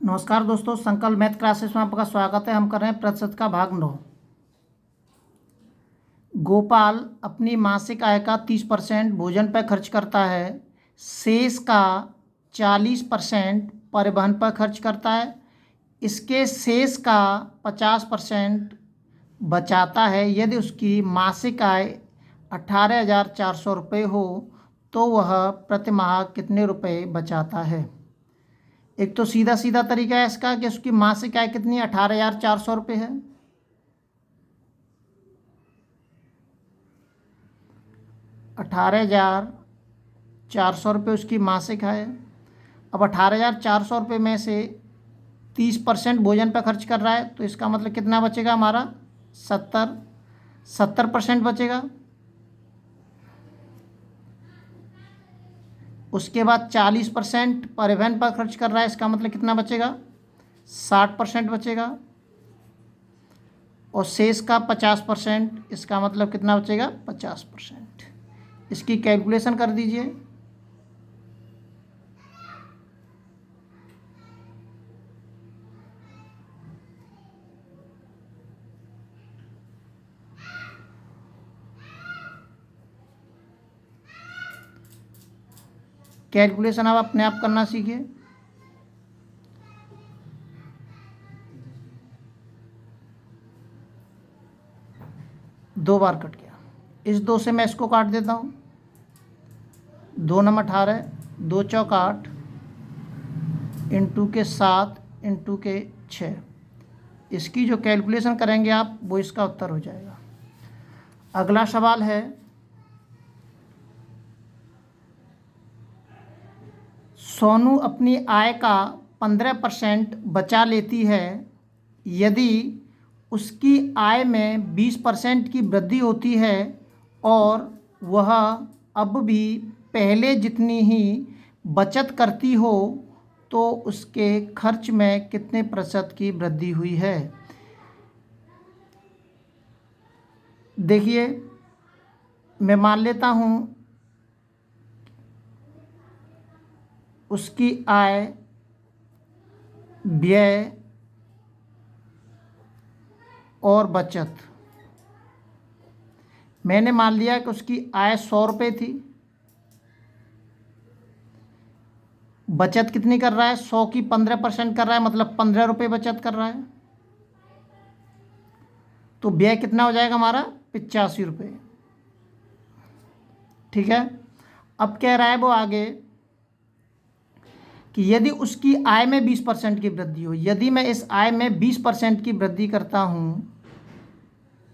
नमस्कार दोस्तों, संकल्प मैथ क्लासेस में आपका स्वागत है। हम कर रहे हैं प्रतिशत का भाग 9। गोपाल अपनी मासिक आय का 30% भोजन पर खर्च करता है। शेष का 40% परिवहन पर खर्च करता है। इसके शेष का 50% बचाता है। यदि उसकी मासिक आय 18,400 रुपये हो तो वह प्रति माह कितने रुपए बचाता है। एक तो सीधा सीधा तरीका है इसका कि उसकी मासिक आय कितनी 18,400 रुपये है। ₹18,400 उसकी मासिक आय है। अब 18,400 रुपये में से 30% भोजन पर खर्च कर रहा है तो इसका मतलब कितना बचेगा हमारा 70% बचेगा। उसके बाद 40% परिवहन पर खर्च कर रहा है, इसका मतलब कितना बचेगा 60% बचेगा। और शेष का 50%, इसका मतलब कितना बचेगा 50%। इसकी कैलकुलेशन कर दीजिए। कैलकुलेशन आप अपने आप करना सीखिए। दो बार कट गया। इस 2 से मैं इसको काट देता हूँ। 2 नम 18, 2 चौक 8, इंटू के 7, इंटू के 6। इसकी जो कैलकुलेशन करेंगे आप वो इसका उत्तर हो जाएगा। अगला सवाल है, सोनू अपनी आय का 15% बचा लेती है। यदि उसकी आय में 20% की वृद्धि होती है और वह अब भी पहले जितनी ही बचत करती हो तो उसके खर्च में कितने प्रतिशत की वृद्धि हुई है। देखिए, मैं मान लेता हूँ उसकी आय, व्यय और बचत। मैंने मान लिया कि उसकी आय 100 रुपये थी। बचत कितनी कर रहा है 100 की 15% कर रहा है, मतलब 15 रुपये बचत कर रहा है। तो व्यय कितना हो जाएगा हमारा 85 रुपये। ठीक है। अब कह रहा है वो आगे कि यदि उसकी आय में 20% की वृद्धि हो। यदि मैं इस आय में 20% की वृद्धि करता हूँ,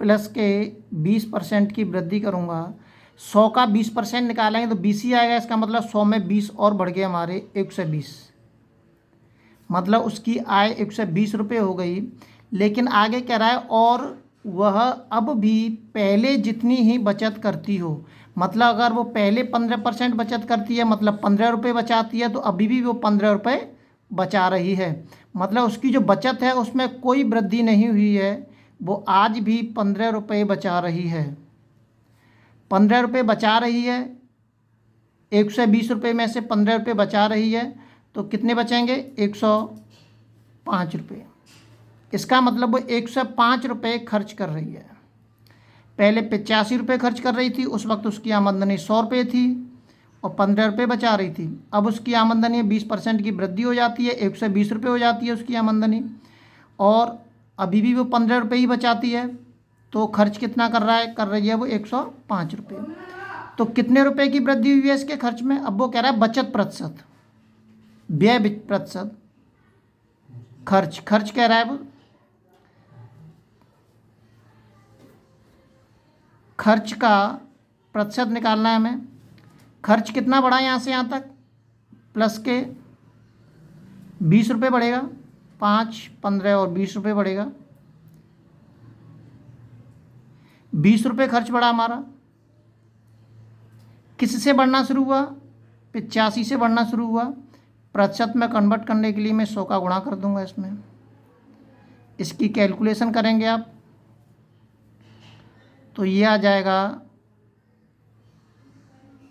प्लस के 20% की वृद्धि करूँगा, 100 का 20% निकालेंगे तो 20 ही आएगा। इसका मतलब 100 में 20 और बढ़ गए हमारे 120, मतलब उसकी आय 120 रुपये हो गई। लेकिन आगे कह रहा है और वह अब भी पहले जितनी ही बचत करती हो। मतलब अगर वो पहले 15% बचत करती है, मतलब 15 रुपये बचाती है, तो अभी भी वो 15 रुपये बचा रही है। मतलब उसकी जो बचत है उसमें कोई वृद्धि नहीं हुई है, वो आज भी 15 रुपये बचा रही है। 15 रुपये बचा रही है। 120 रुपये में से 15 रुपये बचा रही है तो कितने बचेंगे 105 रुपये। इसका मतलब वो 105 रुपये खर्च कर रही है। पहले 85 रुपये खर्च कर रही थी, उस वक्त उसकी आमदनी 100 रुपये थी और 15 रुपये बचा रही थी। अब उसकी आमदनी 20% की वृद्धि हो जाती है, 120 रुपये हो जाती है उसकी आमदनी, और अभी भी वो 15 रुपये ही बचाती है। तो खर्च कितना कर रही है वो 105 रुपये। तो कितने रुपए की वृद्धि हुई है इसके खर्च में। अब वो कह रहा है बचत प्रतिशत, व्यय प्रतिशत, खर्च कह रहा है वो। खर्च का प्रतिशत निकालना है हमें। खर्च कितना बढ़ा यहाँ से यहाँ तक, प्लस के 20 रुपये बढ़ेगा, 5, 15 और 20 रुपये बढ़ेगा। 20 रुपये खर्च बढ़ा हमारा। किससे बढ़ना शुरू हुआ 85 से बढ़ना शुरू हुआ। प्रतिशत में कन्वर्ट करने के लिए मैं 100 का गुणा कर दूंगा इसमें। इसकी कैलकुलेशन करेंगे आप तो ये आ जाएगा,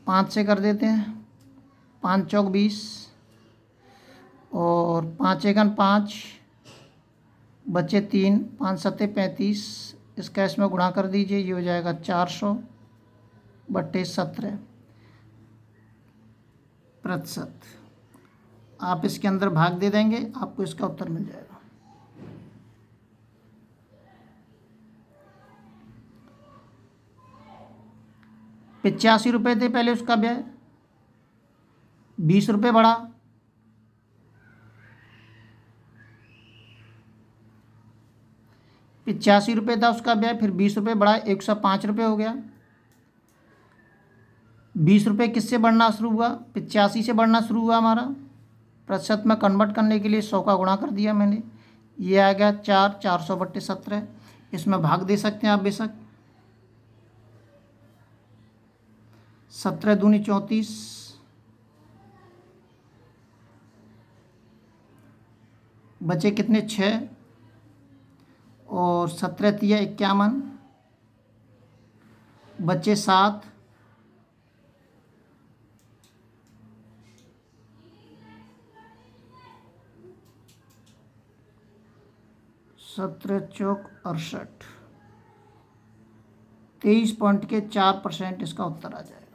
5 से कर देते हैं, 5 चौक 20, और 5 एकन 5, बचे 3, 5 सत्ते 35, इसका इसमें गुणा कर दीजिए, ये हो जाएगा 400/17%। आप इसके अंदर भाग दे देंगे, आपको इसका उत्तर मिल जाएगा। ₹85 थे पहले उसका व्यय, 20 रुपये बढ़ा, ₹85 था उसका व्यय, फिर 20 रुपये बढ़ा, 105 रुपये हो गया। 20 रुपये किससे बढ़ना शुरू हुआ? 85 से बढ़ना शुरू हुआ हमारा। प्रतिशत में कन्वर्ट करने के लिए 100 का गुणा कर दिया मैंने, ये आ गया 400/17। इसमें भाग दे सकते हैं आप बेशक। 17 दूनी 34, बचे कितने? 6, और 17 तिया 51, बचे 7, सत्रह चौक 68, 23.4% इसका उत्तर आ जाएगा।